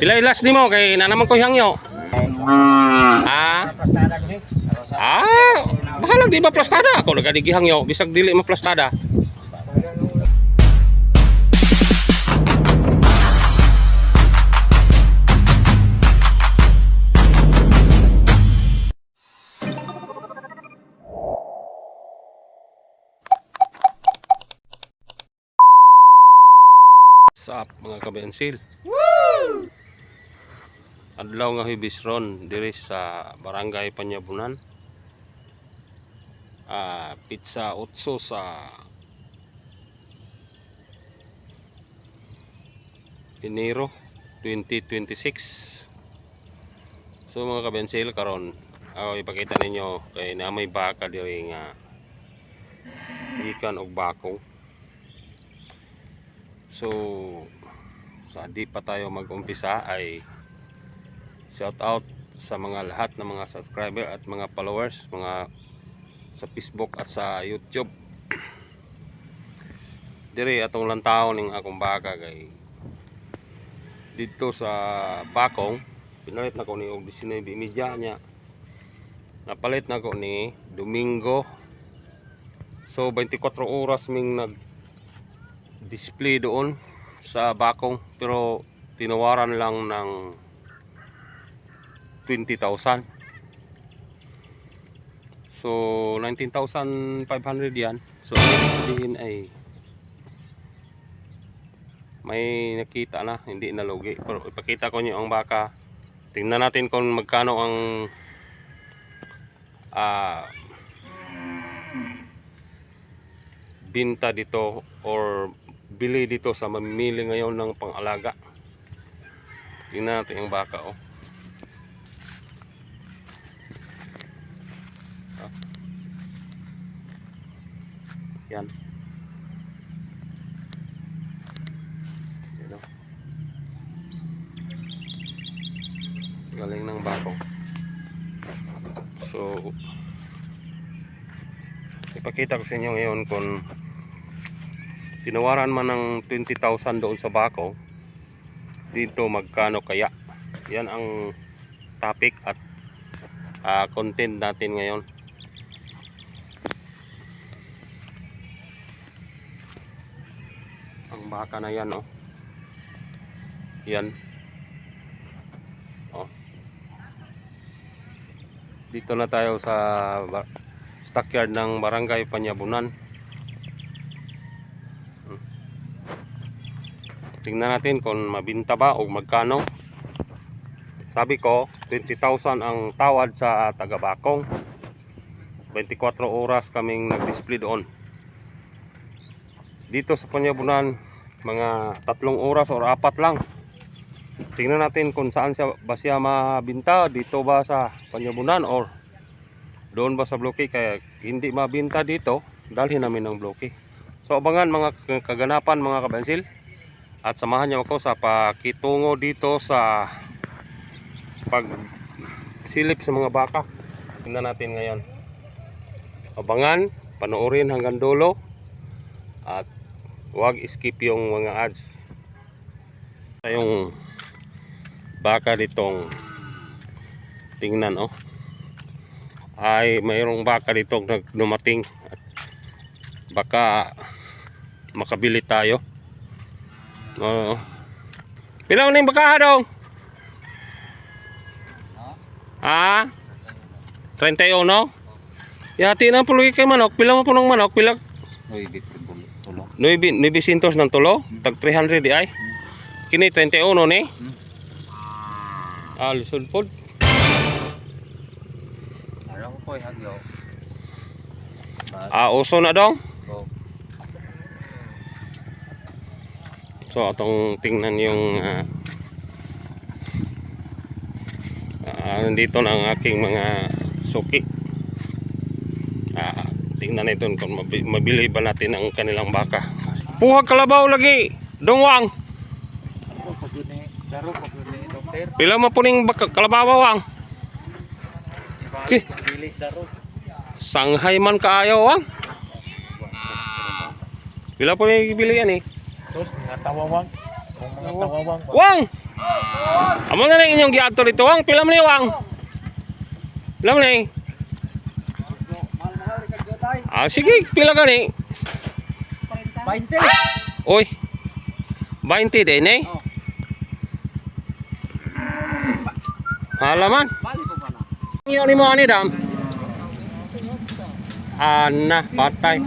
Pila ilas nimo kay nanaman ko hangyo. Bahala di ba plastada ako nagadigihangyo bisag dili mo plastada. Sap mga kabensil. Adlaw nga hibisron diri sa Barangay Panyabunan. Pizza 8 sa Enero 2026. So mga kabensil karon ako ipakita ninyo kay na may baka diri nga ikan og bakong. So sa di pa tayo mag-umpisa ay shout out sa mga lahat ng mga subscriber at mga followers, mga sa Facebook at sa YouTube. Diri atong lantaw ning akong baka kay dito sa bakong pinalit na ko ni 19:30 nya. Napalit na ko ni Domingo. So 24 oras ming nag display doon sa bakong pero tinawaran lang ng 20,000. So 19,500 yan. So sabihin ay may nakita na, hindi na lugi. Pero ipakita ko niyo ang baka. Tingnan natin kung magkano ang binta dito or bili dito sa mamimili ngayon ng pang-alaga. Tingnan natin ang baka Yan. Yan galing ng bakong. So ipakita ko sa inyo ngayon kung tinawaran man ng 20,000 doon sa bako, dito magkano kaya. Yan ang topic at content natin ngayon. Ang baka na yan yan dito na tayo sa stockyard ng Barangay Panyabunan. Tingnan natin kung mabinta ba o magkano. Sabi ko 20,000 ang tawad sa taga-bakong. 24 oras kaming nag-display doon. Dito sa Panyabunan mga 3 oras o 4 lang. Tingnan natin kung saan ba siya mabinta. Dito ba sa Panyabunan or doon ba sa bloke. Kaya hindi mabinta dito, dalhin namin ng bloke. So abangan mga kaganapan mga kabensil. At samahan niyo ako sa pakitungo dito sa pagsilip sa mga baka. Tingnan natin ngayon. Abangan, panoorin hanggang dulo. At huwag skip yung mga ads. Yung baka ditong tingnan ay mayroong baka ditong dumating. At baka makabili tayo. Pila man yung baka dong? 31? Yati na puloy kay manok. Pila mo po ng manok? Pila? 900 ng tulo? Tag 300 di ay? Kini 31 ni? Lisod po. Alam ko hagyo. Uso na dong? So atong tingnan yung nandito na ang aking mga suki. Tingnan ito kung mabili ba natin ang kanilang baka. Puhag kalabaw lagi, dongwang. Pila mo po ning kalabaw wang? Okay. Sanghay man kaayo wang. Pila po yung ibili yan Terus mga tawawang. Mga tawawang. Wang! Amo na lang inyong giadto dito ang pila man iwang. Pila man eh. Ah sige, pila gani? 20. Oy. 20 din eh. Halaman. Ngayon ni mo ani dam. Ana, patay.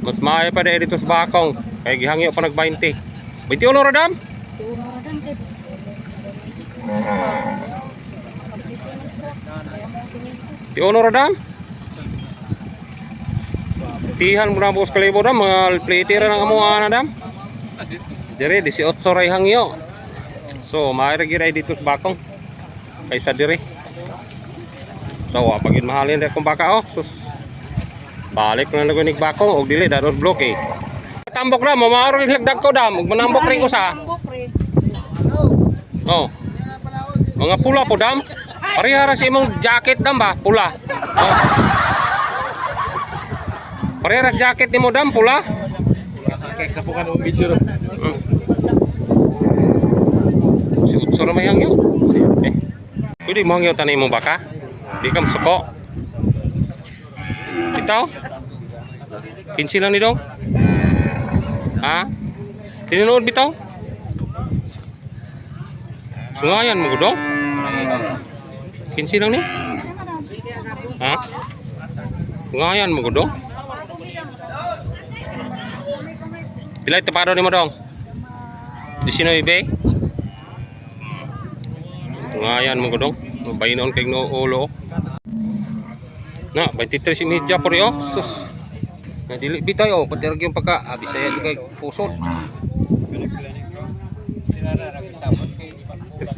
Mas maayo pa dito sa bakong. Kaya gihangyo pa nag 20. 21 ra dam? Di ono ra dam? Tihan mo na bukos kalibo dam, mga plitira ng amuha na dam. Dire, 18 ray hangyo. So, maaari giray dito sa bakong. Kaysa dire. So, pagin mahalin rin kong baka oh. Sus, balik na nagunig bakong. O dili, dador block eh. Tambok dam, mamaaro yung lagdag ko dam. Ug manambok rin ko sa. Oh. Mga pula po dam. Parihara sa imong jacket dam ba? Pula. Oh. Parihara jacket ni mo dam, pula. Kaya sapukan mo video ro. Si Utso na may hangyo. Eh. Pwede mo hangyo tanay mo baka? Di ka masuko. Bitaw? 15 lang ni dong? Ha? Tininood bitaw? Sungayan mo dong? 15 lang ni? Ha? Sungayan mo dong? Pilay tapado ni mo dong? 19? Sungayan mo dong? Mabayinoon kay no ulo. Na, 23 media po rin oh. Sus. Dili bitay oh, pati ra gyud pagka Bisaya kay pusod. 3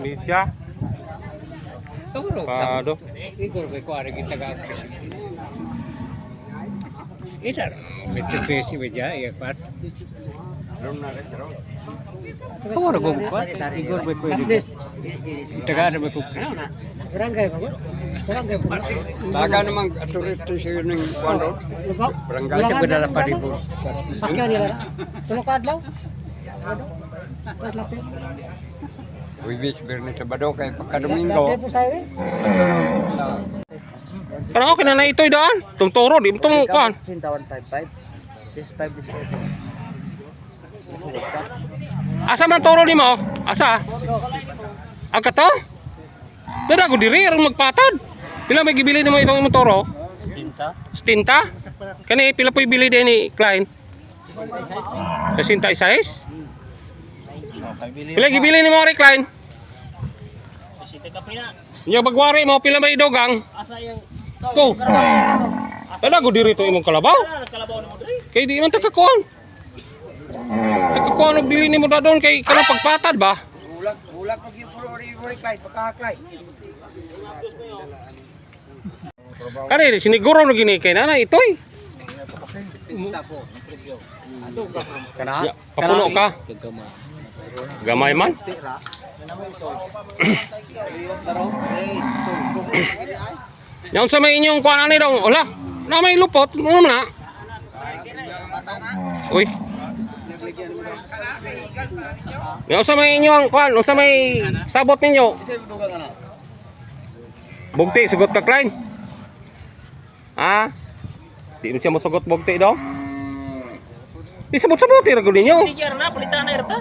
media. Pado. Igor ko ari kita ga. Ita, betul besi beja ya pat. Kamu ada gong pat? Igor beko ini. Kita ga ada beko. Barangay ba? Barangay ba? Baga namang authority sa ning kwando. Barangay sa bedala pa di bos. Pakya nila. Tulok adlaw. Wibis berni sa bado kay pagkadomingo. Parang okay na ito'y daan. Tungturo, di mo itong kuhan. 155. This 5 this 8. Asa man toro ni mo? Asa? Aga to? Dada ko diri, arang magpatad. Pila may gibili mo itong imong toro? Stinta? Kani pila po ibili din ni Klein? 66? Pila gibili ni mo rin Klein? 60 ka pila. Nya bagwari mo pila may dogang? Asa yung to. Dada ko diri to imong kalabaw? Kay di man takakuan. Takakuan og dili nimo dadon kay kanang pagpatad ba? Bulag pag yung uri Klein, pagka-Klein. Kani siniguro no gini kay nanay itoy. Kana? Papuno ka. Gamay man. Yang sa may inyong kuan ani daw. Wala. Na may lupot, ano na? Uy. Yang sa may inyong kuan, sa may sabot ninyo. Bugti sugot ka Klein. Ha? Di mo siya masugot bugti daw. Di sabot-sabot ra gud ninyo. Hindi na palitan na irta.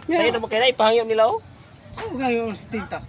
Saya na mo kaya ipahangyo nila oh. Oh, gayo tinta.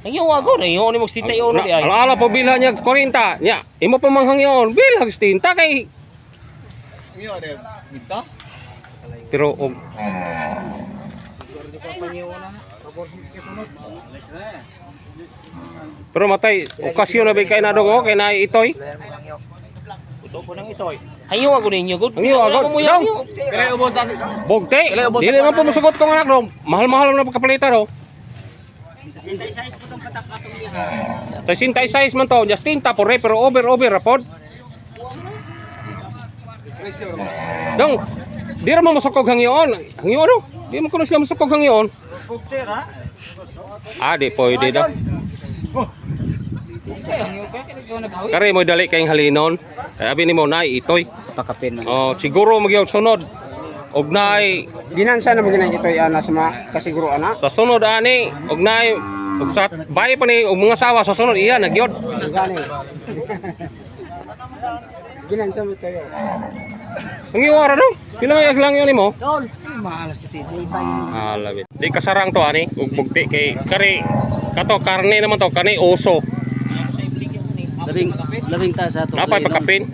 Ang yung wago na yung mo stinta yung di ay. Ala po bilhan niya 40. Nya, imo pa manghangyon. Bilhag stinta kay Iyo ada mitas. pero og pero matay okasyon na ba kay nadog kay na itoy. Uto ko nang itoy. Hayo wago ninyo gud. Ang iyo agad. Pero ubos sa Bogte. Dili man po musugot ko anak ro. Mahal-mahal na pagkapalita ro. 66 po tong patak atong niya. 66 man to, just tinta po pero over rapod. Dong, di ra mo masukog hangyon. Hangyon no? Di mo kuno sila masukog hangyon. Ah, di pwede daw. Kare mo dali kayong halinon. Ay abi nimo nay itoy. pakapin. Oh, siguro magyud sunod. og naay Ginansa na mo ginay ito ana sa mga kasiguruan na. sa sunod ani og naay og sa bahay pa ni og mga sawa sa sunod iya nagyod. Gani. Ginansa mo kayo. Ang iwara no? Pila may lang yun nimo? Tol. Mahal si Titi. Labit. Di kasarang to ani ug bugti kay kari kato karne naman to kani oso. Labing tasa to. Napay pagkapin.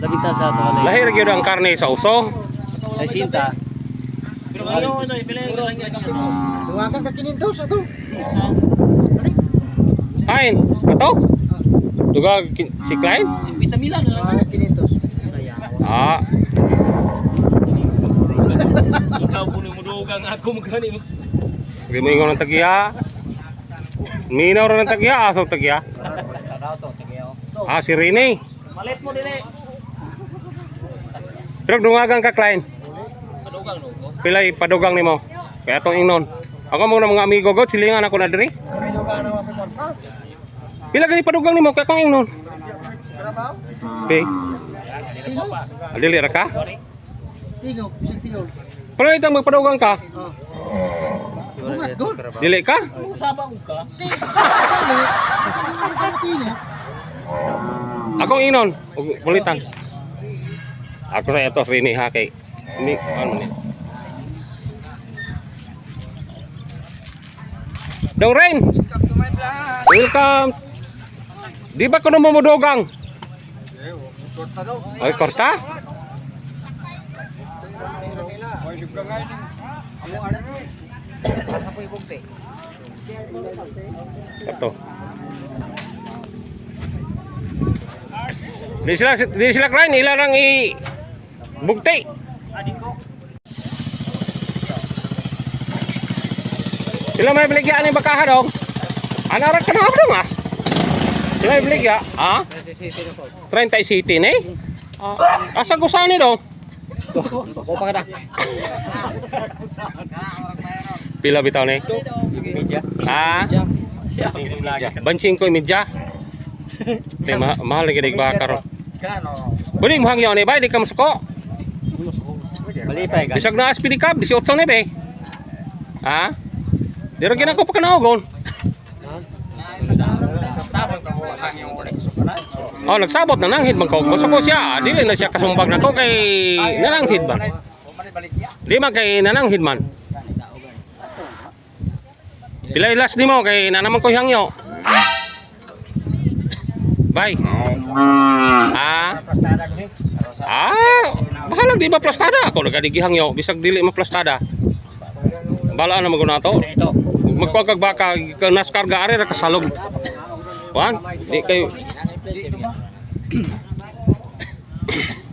Labing tasa to. Lahi ra gyud ang karne sa oso. Sa sinta. Pero ayo ano ipilay ko lang Duwagan ka kinindos ato. Kain. Kato? Duga si Klein? Si Vitamilan na. Kinindos. Ah, Ikaw puno mo dugang ako magani mo. di mo ingon ang tagiya. Minaw ra ng tagiya, aso tagiya. Ah, si Rene. Malit mo dili. Pero dungagan ka Klein. Padugang no. Pilay padugang nimo. Kaya tong ingnon. Ako mo na mga amigo god silingan ako na diri. Pila gani padugang nimo kaya kong ingnon. Okay. Dili ra ka? Tingo, si Tingo. Pero itang magpadugang ka. Bungat doon. Dili ka? Sabang ka. Akong ingnon, ug pulitan. Ako sa ito Rene ha kay ano ni. Dong Rain. Welcome. Di ba kuno mo modugang? Ay, korta? Ito. Di sila krain, ilarang i bugti. Sila may beligya ni bakaha dong. Anarak ka na ako dong ah. Sila may beligya, ah? 30 City ni? Asa gusan ni dong? Ko pa kada. Pila bitaw ni? Ah? Bansing ko midya. Te mahal lagi dig bakar. Buli mo hangyo ni bay di ka masuko. Malipay ka. Bisag na SPD Cup 18 ni be. Ha? Dira gina ko pa kanaogon. Oh, nagsabot na nanghid man ko. Masuko siya. Dili na siya kasumbag na ko kay nananghid ba? Di man kay nananghid man. Pilay last nimo kay nanaman ko hangyo. Bye. Ah. Bahala di ba plastada ako nagadigihang yo bisag dili mo plastada. Bala na maguna to. Magkog baka naskarga ari ra kasalog. Wan, di kayo.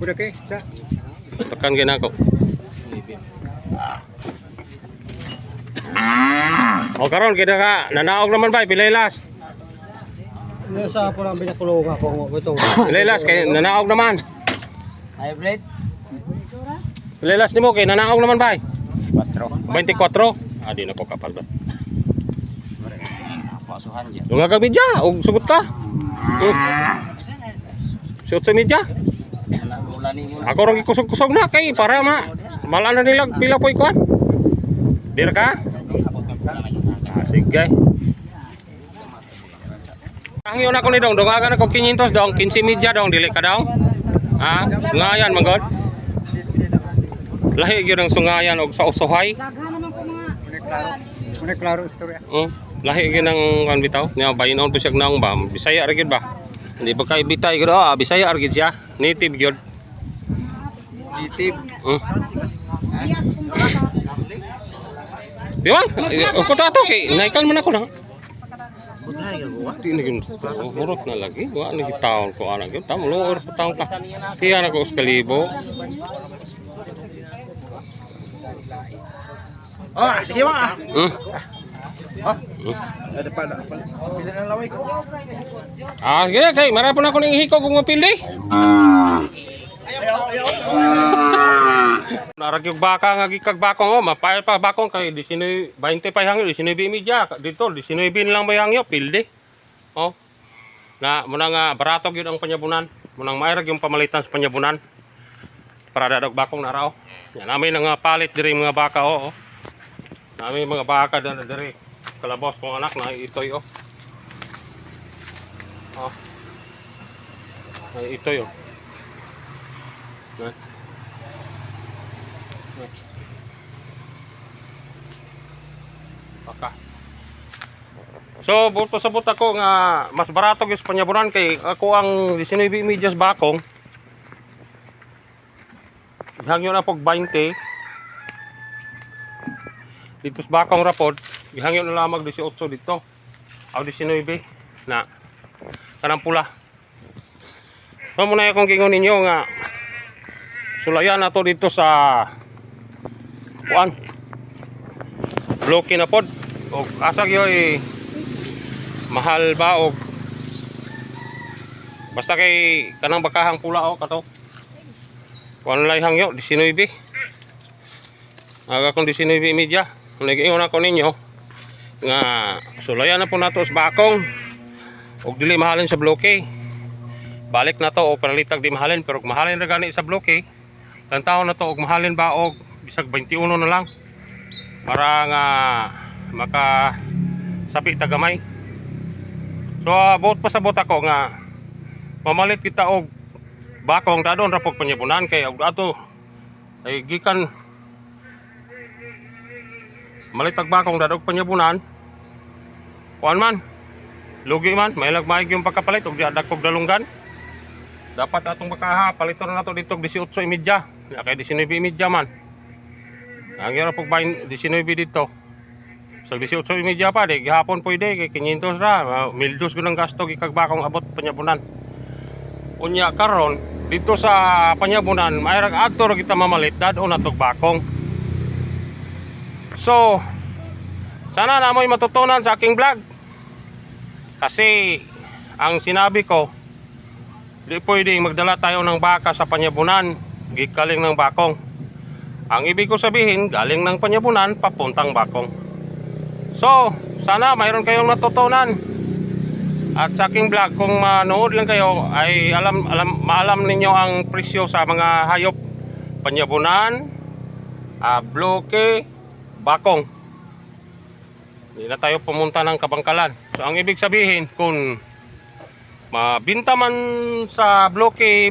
Udah kay. Tekan gina ko. O karon kita ka nanaog naman ba pilay last. Sa po lang binakulong ako ito. Pilay last kay nanaog naman. Hybrid. Pilay last nimo kay nanaog naman ba? 4. 24. Di na ko kapal ba. Pasuhan diyan. Lunga ka midya og sugot ka. Suot sa midya. Wala ni mo. Ako ron gikusog-kusog na kay para mala na nila pila poy kuan. Dir ka? Sige. Ang yun ako ni dong, dongagan ako 500 dong, 15 media dong, dili ka dong. Ha? Ngayan magod. Lahi gyud ang sungayan og sa usuhay. Daghan naman ko mga Muna klaro istorya. Lahi gyud ang kan bitaw. Nya bayinon po siya naong ba? Bisaya ra gyud ba? Hindi ba kay bitay gyud Bisaya ra gyud siya. Native gyud. Native. iyas kung bata. Diwan, ako tato kay naikan man ako na. Di na gyud hurot na lagi. Wa lagi taon ko ana gyud. Tamo luor pa taon ka. Tiyan ako sa kalibo. Sige ba? Ada pa. Pila na laway ko. Gini kay marapon ako ning hiko kung mapili. Naragyog baka nga gikag bakong mapay pa bakong kay 19 20 pa hangyo 19 media dito 19 lang ba hangyo pilde. Na muna nga barato gyud ang panyabunan. Munang mairag yung pamalitan sa panyabunan. para dadog bakong na raw. Yan namin nga palit diri mga baka oh. Namin mga baka diri. Kalabos kong anak na itoy oh. Oh. Ay itoy oh. Na. Baka. So, buto sabot ako nga mas barato gyud sa panyabunan kay ako ang 19 medyas bakong. Gihangyo na pog 20. Dito sa bakong rapod, gihangyo na lamang 18 dito. Aw 19 na kanang pula. So muna akong gingon ninyo nga sulayan nato dito sa kuan. Bloke na pod og asa gyoy mahal ba og basta kay kanang bakahang pula o kato kuan lay hangyo 19 aga kong 19 media nag-ingon ako ninyo nga sulayan na po nato sa bakong og dili mahalin sa bloke balik na to og panalitag di mahalin pero mahalin ra gani sa bloke tantaw na to og mahalin ba og bisag 21 na lang para nga maka sapi tagamay. So abot pasabot ako nga mamalit kita og bakong dadon ra pog panyabunan kay og ato ay gikan malitag bakong dadog panyabunan kuan man lugi man may lagmay yung pagkapalit og diadag kog dalunggan dapat atong bakaha paliton na to dito 18:30 kay 19:30 man ang ira pog 19 dito. So 18:30 pa di gihapon pwede kay 500 ra 1,200 gunang gasto gikag bakong abot panyabunan. Unya karon dito sa panyabunan may rag adto ra kita mamalit dadon natog bakong. So sana na mo'y matutunan sa aking vlog. Kasi ang sinabi ko di pwede magdala tayo ng baka sa panyabunan gikaling ng bakong. Ang ibig ko sabihin galing ng panyabunan papuntang bakong. So, sana mayroon kayong natutunan. At sa aking vlog, kung manood lang kayo, ay maalam ninyo ang presyo sa mga hayop. Panyabunan, bloke, bakong. Hindi na tayo pumunta ng kabangkalan. So, ang ibig sabihin, kung mabinta man sa bloke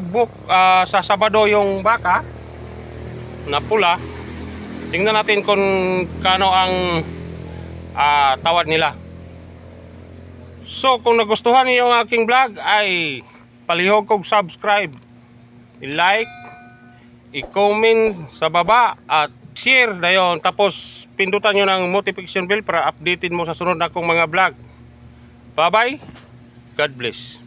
sa Sabado yung baka na pula, tingnan natin kung kano ang tawad nila. So kung nagustuhan niyo ang aking vlog ay palihog kog subscribe, i-like, i-comment sa baba at share dayon tapos pindutan niyo ng notification bell para updated mo sa sunod na akong mga vlog. Bye bye. God bless.